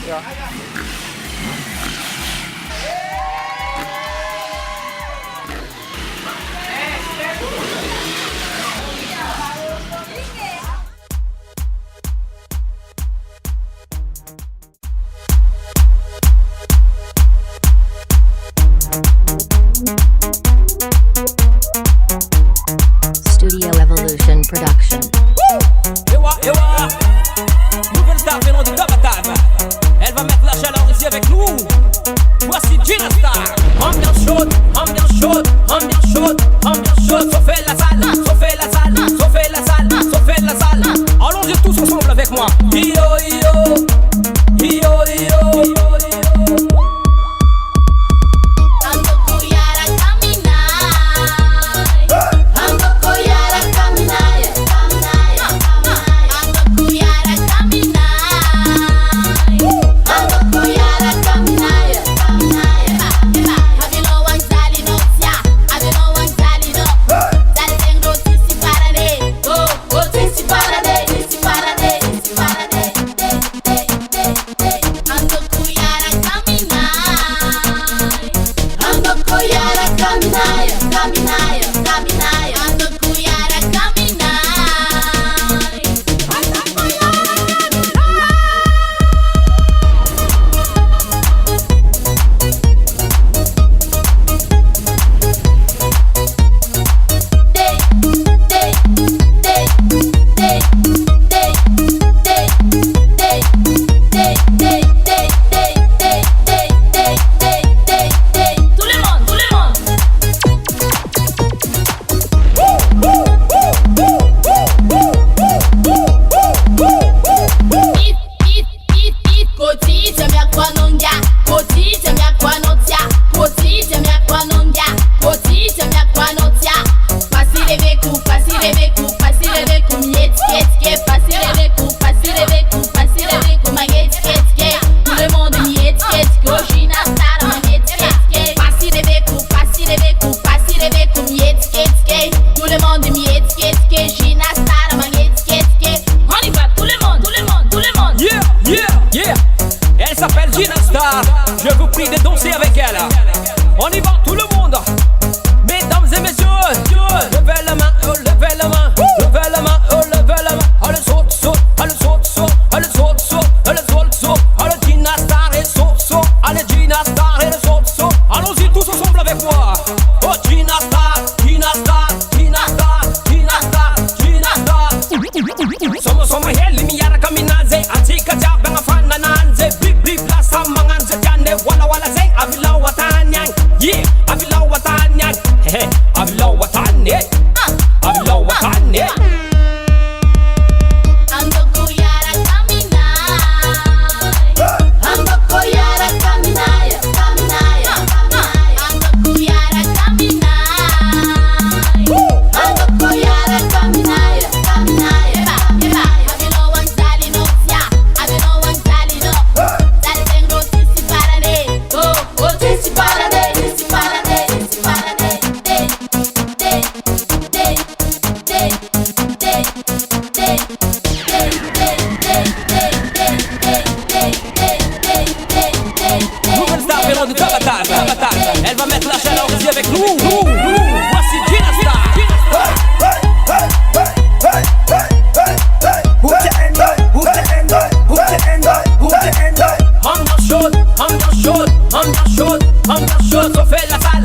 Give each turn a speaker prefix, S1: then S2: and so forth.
S1: Yeah.
S2: Studio Evolution Production.
S3: Nouvelle star venant du Tabatab. Elle va mettre la chaleur ici avec nous. Voici Gina Star. Ambiance chaude, ambiance chaude, ambiance chaude, ambiance chaude. Chauffez la salle, chauffez la salle, chauffez la salle, chauffez la salle. Allons-y tous ensemble avec moi. Yo yo, yo yo, yo. Elle s'appelle Gina Star. Je vous prie de danser avec elle. On y va tout le monde. Mesdames et messieurs, levez la main, levez la main, levez la main, levez la main. Allez saute, saute, allez saute, saute, allez saute, saute, allez saute, saute. Allez Gina Star et saute, saute. Allez Gina Star et saute, saute. Allons-y tous ensemble avec moi. Oh Gina Star, Gina Star, Gina Star, Gina Star, Gina Star. Somos heli miyara kaminaze, atika jabanga fana nanze, blip blip la samanganze jane, wala wala zay avila watanyang, yeah, avila watanyang, hey, avila watanye, avila watanye. Elle va mettre la chaleur ici avec nous. Voici Gina Star. Ambiance chaude, ambiance chaude, ambiance chaude, ambiance chaude. Chauffez la salle,